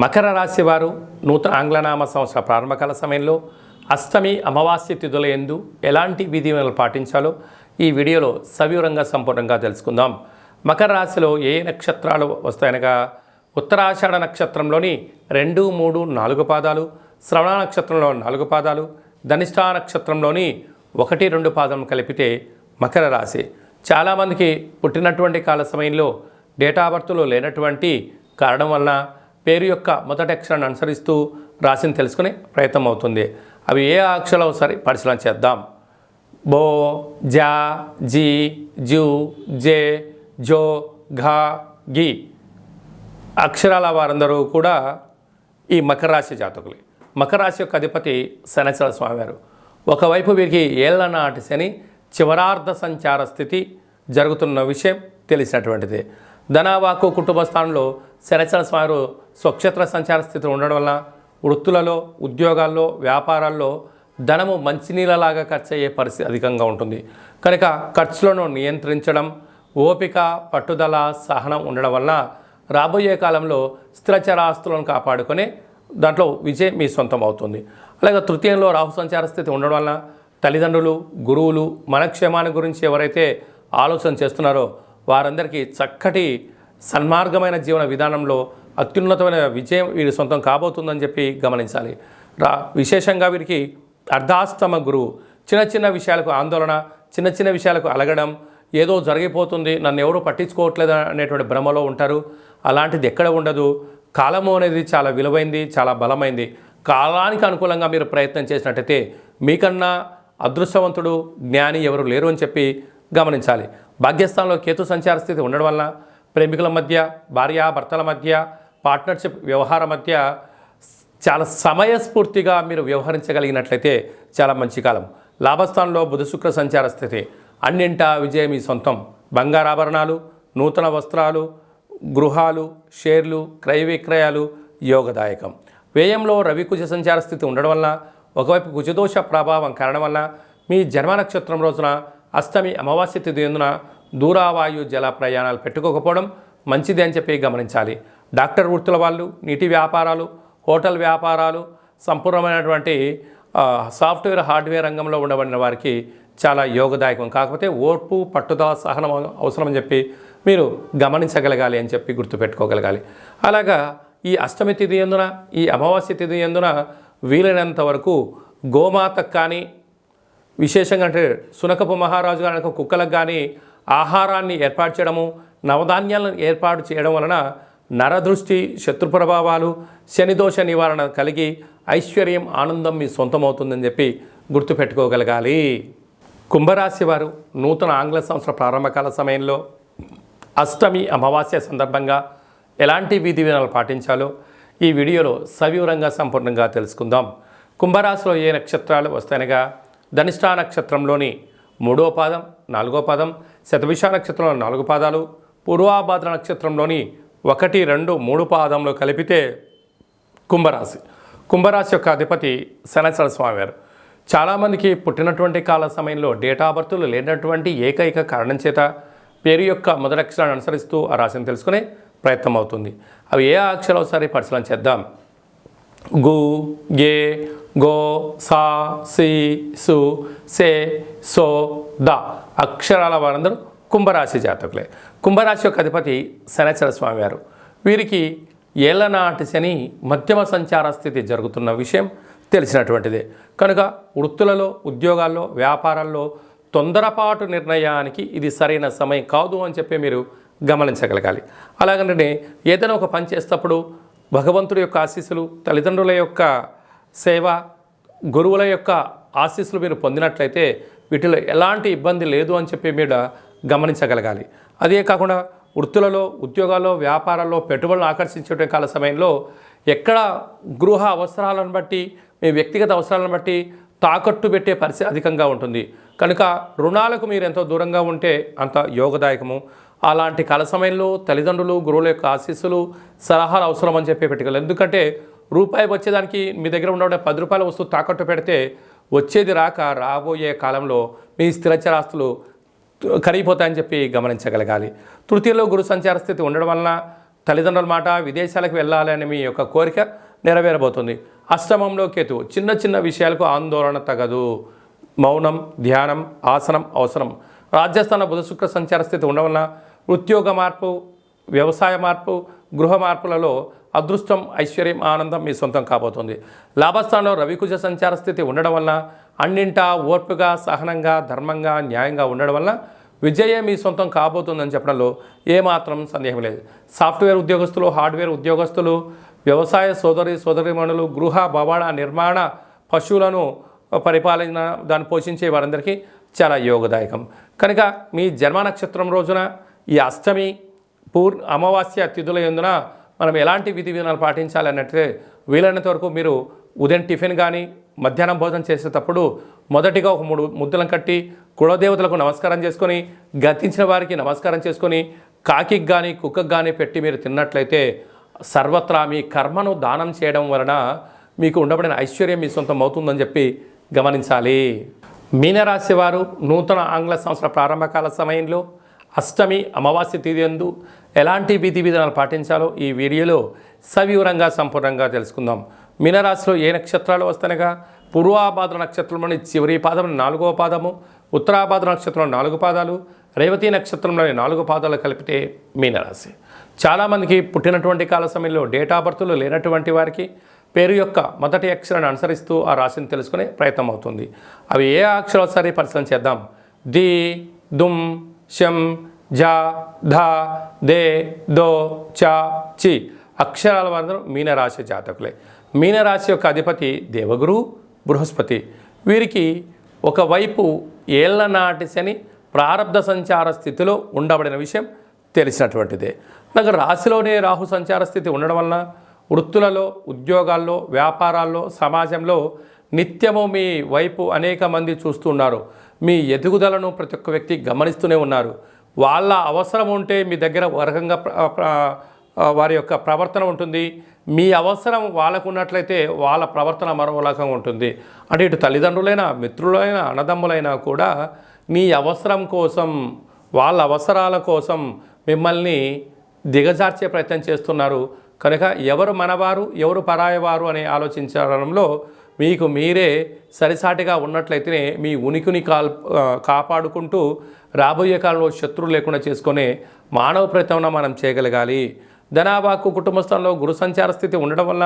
మకర రాశి వారు నూతన ఆంగ్లనామ సంవత్సర ప్రారంభకాల సమయంలో అష్టమి అమావాస్య తిథుల యందు ఎలాంటి విధులను పాటించాలో ఈ వీడియోలో సవివరంగా సంపూర్ణంగా తెలుసుకుందాం. మకర రాశిలో ఏ నక్షత్రాలు వస్తాయనగా ఉత్తరాషాఢ నక్షత్రంలోని 2, 3, 4 పాదాలు, శ్రవణ నక్షత్రంలో 4 పాదాలు, ధనిష్ఠా నక్షత్రంలోని 1, 2 పాదం కలిపితే మకర రాశి. చాలామందికి పుట్టినటువంటి కాల సమయంలో డేటా బర్త్లో లేనటువంటి కారణం వలన పేరు యొక్క మొదటి అక్షరాన్ని అనుసరిస్తూ రాశిని తెలుసుకునే ప్రయత్నం అవుతుంది. అవి ఏ అక్షరాలు ఒకసారి పరిశీలన చేద్దాం. బో, జా, జీ, జూ, జే, జో, ఘా, గి అక్షరాల వారందరూ కూడా ఈ మకర రాశి జాతకులే. మకర రాశి యొక్క అధిపతి శనిశ్చర స్వామివారు. ఒకవైపు వీరికి ఏళ్ల నాటి శని చివరార్ధ సంచార స్థితి జరుగుతున్న విషయం తెలిసినటువంటిది. ధనవాకు కుటుంబ స్థానంలో శనిశ్చర స్వామివారు స్వక్షేత్ర సంచార స్థితిలో ఉండడం వల్ల వృత్తులలో, ఉద్యోగాల్లో, వ్యాపారాల్లో ధనము మంచినీళ్ళలాగా ఖర్చు అయ్యే పరిస్థితి అధికంగా ఉంటుంది. కనుక ఖర్చులను నియంత్రించడం, ఓపిక, పట్టుదల, సహనం ఉండడం వల్ల రాబోయే కాలంలో స్థిరచరాస్తులను కాపాడుకొని దాంట్లో విజయం మీ సొంతం అవుతుంది. అలాగే తృతీయంలో రాహు సంచార స్థితి ఉండడం వల్ల తల్లిదండ్రులు, గురువులు మన క్షేమాన్ని గురించి ఎవరైతే ఆలోచన చేస్తున్నారో వారందరికీ చక్కటి సన్మార్గమైన జీవన విధానంలో అత్యున్నతమైన విజయం వీరి సొంతం కాబోతుందని చెప్పి గమనించాలి. విశేషంగా వీరికి అర్ధాష్టమ గురువు చిన్న చిన్న విషయాలకు ఆందోళన, చిన్న చిన్న విషయాలకు అలగడం, ఏదో జరిగిపోతుంది, నన్ను ఎవరు పట్టించుకోవట్లేదు అనేటువంటి భ్రమలో ఉంటారు. అలాంటిది ఎక్కడ ఉండదు. కాలము అనేది చాలా విలువైంది, చాలా బలమైంది. కాలానికి అనుకూలంగా మీరు ప్రయత్నం చేసినట్టయితే మీకన్నా అదృష్టవంతుడు, జ్ఞాని ఎవరు లేరు అని చెప్పి గమనించాలి. భాగ్యస్థానంలో కేతు సంచార స్థితి ఉండడం వల్ల ప్రేమికుల మధ్య, భార్యాభర్తల మధ్య, పార్ట్నర్షిప్ వ్యవహారం మధ్య చాలా సమయస్ఫూర్తిగా మీరు వ్యవహరించగలిగినట్లయితే చాలా మంచి కాలం. లాభస్థానంలో బుధ శుక్ర సంచార స్థితి, అన్నింటా విజయం మీ సొంతం. బంగారాభరణాలు, నూతన వస్త్రాలు, గృహాలు, షేర్లు, క్రయ విక్రయాలు యోగదాయకం. వ్యయంలో రవి కుజ సంచార స్థితి ఉండడం వల్ల ఒకవైపు కుజదోష ప్రభావం కారణం వల్ల మీ జన్మ నక్షత్రం రోజున అష్టమి అమావాస్య తిథి ఎందున దూరావాయు జల ప్రయాణాలు పెట్టుకోకపోవడం మంచిది అని చెప్పి గమనించాలి. డాక్టర్ వృత్తుల వాళ్ళు, నీటి వ్యాపారాలు, హోటల్ వ్యాపారాలు, సంపూర్ణమైనటువంటి సాఫ్ట్వేర్, హార్డ్వేర్ రంగంలో ఉండబడిన వారికి చాలా యోగదాయకం. కాకపోతే ఓర్పు, పట్టుదల, సహనం అవసరం అని చెప్పి మీరు గమనించగలగాలి అని చెప్పి గుర్తుపెట్టుకోగలగాలి. అలాగా ఈ అష్టమి తిథి ఎందున, ఈ అమావాస్య తిథి ఎందున వీలైనంత వరకు గోమాతకు కానీ, విశేషంగా అంటే సునకపు మహారాజు గారి కుక్కలకు కానీ ఆహారాన్ని ఏర్పాటు చేయడము, నవధాన్యాలను ఏర్పాటు చేయడం వలన నరదృష్టి, శత్రు ప్రభావాలు, శనిదోష నివారణ కలిగి ఐశ్వర్యం, ఆనందం మీ సొంతమవుతుందని చెప్పి గుర్తుపెట్టుకోగలగాలి. కుంభరాశి వారు నూతన ఆంగ్ల సంవత్సర ప్రారంభకాల సమయంలో అష్టమి అమావాస్య సందర్భంగా ఎలాంటి విధి విధానాలు పాటించాలో ఈ వీడియోలో సవివరంగా సంపూర్ణంగా తెలుసుకుందాం. కుంభరాశిలో ఏ నక్షత్రాలు వస్తాయనగా ధనిష్ఠా నక్షత్రంలోని 3వ పాదం, 4వ పాదం, శతభిష నక్షత్రంలో 4 పాదాలు, పూర్వాభాద్ర నక్షత్రంలోని 1, 2, 3 పాదంలో కలిపితే కుంభరాశి. కుంభరాశి యొక్క అధిపతి శనిశ్చర స్వామివారు. చాలామందికి పుట్టినటువంటి కాల సమయంలో డేటా బర్త్లు లేనటువంటి ఏకైక కారణం చేత పేరు యొక్క మొదటి అక్షరాన్ని అనుసరిస్తూ ఆ రాశిని తెలుసుకునే ప్రయత్నం అవుతుంది. అవి ఏ అక్షరాలు ఒకసారి పరిశీలన చేద్దాం. గు, గే, గో, సా, సి, సు, సే, సో, ద అక్షరాల వారందరూ కుంభరాశి జాతకులే. కుంభరాశి యొక్క అధిపతి శనిశ్చర స్వామివారు. వీరికి ఏళ్ల నాటి శని మధ్యమ సంచార స్థితి జరుగుతున్న విషయం తెలిసినటువంటిదే. కనుక వృత్తులలో, ఉద్యోగాల్లో, వ్యాపారాల్లో తొందరపాటు నిర్ణయానికి ఇది సరైన సమయం కాదు అని చెప్పి మీరు గమనించగలగాలి. అలాగంటే ఏదైనా ఒక పని చేసేటప్పుడు భగవంతుడి యొక్క ఆశీస్సులు, తల్లిదండ్రుల యొక్క సేవ, గురువుల యొక్క ఆశీస్సులు మీరు పొందినట్లయితే వీటిలో ఎలాంటి ఇబ్బంది లేదు అని చెప్పి మీరు గమనించగలగాలి. అదే కాకుండా వృత్తులలో, ఉద్యోగాల్లో, వ్యాపారాల్లో పెట్టుబడులను ఆకర్షించే కాల సమయంలో ఎక్కడ గృహ అవసరాలను బట్టి, మీ వ్యక్తిగత అవసరాలను బట్టి తాకట్టు పెట్టే పరిస్థితి అధికంగా ఉంటుంది. కనుక రుణాలకు మీరు ఎంతో దూరంగా ఉంటే అంత యోగదాయకము. అలాంటి కాల సమయంలో తల్లిదండ్రులు, గురువుల యొక్క ఆశీస్సులు, సలహాలు అవసరం అని చెప్పి పెట్టుకోవాలి. ఎందుకంటే రూపాయి వచ్చేదానికి మీ దగ్గర ఉండే 10 రూపాయల వస్తువు తాకట్టు పెడితే వచ్చేది రాక రాబోయే కాలంలో మీ స్థిరచరాస్తులు కరిగిపోతాయని చెప్పి గమనించగలగాలి. తృతీయలో గురు సంచార స్థితి ఉండడం వలన తల్లిదండ్రుల మాట, విదేశాలకు వెళ్ళాలి అనే మీ యొక్క కోరిక నెరవేరబోతుంది. అష్టమంలో కేతు, చిన్న చిన్న విషయాలకు ఆందోళన తగదు. మౌనం, ధ్యానం, ఆసనం అవసరం. రాజ్యస్థాన బుధ శుక్ర సంచార స్థితి ఉండడం వలన ఉద్యోగ మార్పు, వ్యవసాయ మార్పు, గృహ మార్పులలో అదృష్టం, ఐశ్వర్యం, ఆనందం మీ సొంతం కాబోతుంది. లాభస్థానంలో రవికుజ సంచార స్థితి ఉండడం వల్ల అన్నింటా ఓర్పుగా, సహనంగా, ధర్మంగా, న్యాయంగా ఉండడం వల్ల విజయే మీ సొంతం కాబోతుందని చెప్పడంలో ఏమాత్రం సందేహం లేదు. సాఫ్ట్వేర్ ఉద్యోగస్తులు, హార్డ్వేర్ ఉద్యోగస్తులు, వ్యవసాయ సోదరిమణులు, గృహ భవన నిర్మాణ, పశువులను పరిపాలన, దాన్ని పోషించే వారందరికీ చాలా యోగదాయకం. కనుక మీ జన్మ నక్షత్రం రోజున ఈ అష్టమి అమావాస్య తిథుల యందున మనం ఎలాంటి విధి విధానాలు పాటించాలి అన్నట్లయితే వీలైనంత వరకు మీరు ఉదయం టిఫిన్ కానీ మధ్యాహ్నం భోజనం చేసేటప్పుడు మొదటిగా ఒక 3 ముద్దలను కట్టి కులదేవతలకు నమస్కారం చేసుకొని, గతించిన వారికి నమస్కారం చేసుకొని, కాకికి కానీ కుక్కకి కానీ పెట్టి మీరు తిన్నట్లయితే సర్వత్రా మీ కర్మను దానం చేయడం వలన మీకు ఉండబడిన ఐశ్వర్యం మీ సొంతం అవుతుందని చెప్పి గమనించాలి. మీనరాశి వారు నూతన ఆంగ్ల సంవత్సర ప్రారంభకాల సమయంలో అష్టమి అమావాస్య తిథి ఎలాంటి విధి విధానాలు పాటించాలో ఈ వీడియోలో సవివరంగా సంపూర్ణంగా తెలుసుకుందాం. మీనరాశిలో ఏ నక్షత్రాలు వస్తానగా పూర్వాభాద్ర నక్షత్రంలోని చివరి పాదం 4వ పాదము, ఉత్తరాభాద్ర నక్షత్రంలో 4 పాదాలు, రేవతి నక్షత్రంలోని 4 పాదాలు కలిపితే మీనరాశి. చాలామందికి పుట్టినటువంటి కాల సమయంలో డేట్ ఆఫ్ బర్త్లు లేనటువంటి వారికి పేరు యొక్క మొదటి అక్షరాన్ని అనుసరిస్తూ ఆ రాశిని తెలుసుకునే ప్రయత్నం అవుతుంది. అవి ఏ అక్షరాలు సరే పరిశీలన చేద్దాం. ది, దుమ్, శం, జా, ధా, దే, దో, చా, చి అక్షరాల వారు మీనరాశి జాతకులే. మీనరాశి యొక్క అధిపతి దేవగురు బృహస్పతి. వీరికి ఒకవైపు ఏళ్ల నాటి శని ప్రారబ్ధ సంచార స్థితిలో ఉండబడిన విషయం తెలిసినటువంటిదే. నాకు రాశిలోనే రాహు సంచార స్థితి ఉండడం వలన వృత్తులలో, ఉద్యోగాల్లో, వ్యాపారాల్లో, సమాజంలో నిత్యము మీ వైపు అనేక మంది చూస్తున్నారు. మీ ఎదుగుదలను ప్రతి ఒక్క వ్యక్తి గమనిస్తూనే ఉన్నారు. వాళ్ళ అవసరం ఉంటే మీ దగ్గర ఒక రకంగా వారి యొక్క ప్రవర్తన ఉంటుంది. మీ అవసరం వాళ్ళకు ఉన్నట్లయితే వాళ్ళ ప్రవర్తన మరో రకంగా ఉంటుంది. అంటే ఇటు తల్లిదండ్రులైనా, మిత్రులైనా, అన్నదమ్ములైనా కూడా మీ అవసరం కోసం, వాళ్ళ అవసరాల కోసం మిమ్మల్ని దిగజార్చే ప్రయత్నం చేస్తున్నారు. కనుక ఎవరు మనవారు, ఎవరు పరాయవారు అని ఆలోచించడంలో మీకు మీరే సరిసాటిగా ఉన్నట్లయితేనే మీ ఉనికిని కాపాడుకుంటూ రాబోయే కాలంలో శత్రువులు లేకుండా చేసుకునే మానవ ప్రయత్నం మనం చేయగలగాలి. ధనాభాకు కుటుంబ స్థానంలో గురు సంచార స్థితి ఉండడం వల్ల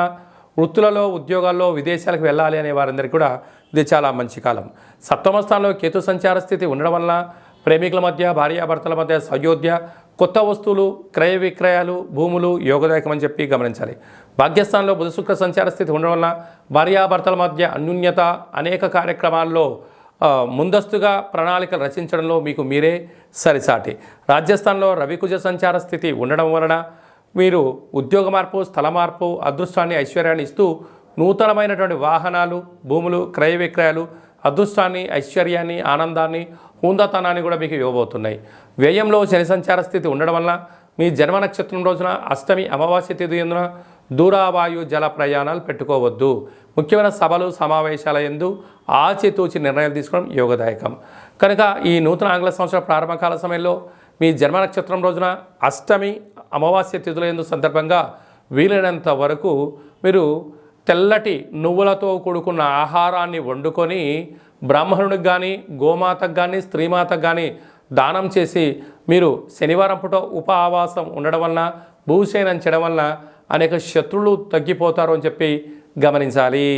వృత్తులలో, ఉద్యోగాల్లో, విదేశాలకు వెళ్ళాలి అనే వారందరికీ కూడా ఇది చాలా మంచి కాలం. సప్తమ స్థానంలో కేతు సంచార స్థితి ఉండడం వల్ల ప్రేమికుల మధ్య, భార్యాభర్తల మధ్య సయోధ్య, కొత్త వస్తువులు, క్రయ విక్రయాలు, భూములు యోగదాయకం అని చెప్పి గమనించాలి. భాగ్యస్థానంలో బుధ శుక్ర సంచార స్థితి ఉండడం వల్ల భార్యాభర్తల మధ్య అన్యోన్యత, అనేక కార్యక్రమాల్లో ముందస్తుగా ప్రణాళికలు రచించడంలో మీకు మీరే సరిసాటి. రాజ్యస్థానంలో రవికుజ సంచార స్థితి ఉండడం వలన మీరు ఉద్యోగ మార్పు, స్థల మార్పు, అదృష్టాన్ని, ఐశ్వర్యాన్ని ఇస్తూ నూతనమైనటువంటి వాహనాలు, భూములు, క్రయ విక్రయాలు అదృష్టాన్ని, ఐశ్వర్యాన్ని, ఆనందాన్ని, హుందాతనాన్ని కూడా మీకు ఇవ్వబోతున్నాయి. వ్యయంలో శని సంచార స్థితి ఉండడం వల్ల మీ జన్మ నక్షత్రం రోజున అష్టమి అమావాస్య తిథి యందున దూరావాయు జల ప్రయాణాలు పెట్టుకోవద్దు. ముఖ్యమైన సభలు, సమావేశాల యందు ఆచితూచి నిర్ణయాలు తీసుకోవడం యోగదాయకం. కనుక ఈ నూతన ఆంగ్ల సంవత్సర ప్రారంభకాల సమయంలో మీ జన్మ నక్షత్రం రోజున అష్టమి అమావాస్య తిథుల యందు సందర్భంగా వీలైనంత వరకు మీరు తెల్లటి నువ్వులతో కూడుకున్న ఆహారాన్ని వండుకొని బ్రాహ్మణుడికి కానీ, గోమాతకు కానీ, స్త్రీమాతకు కానీ దానం చేసి మీరు శనివారం పూట ఉపవాసం ఉండడం వలన, భూశయనం చేయడం వలన అనేక శత్రువులు తగ్గిపోతారు అని చెప్పి గమనించాలి.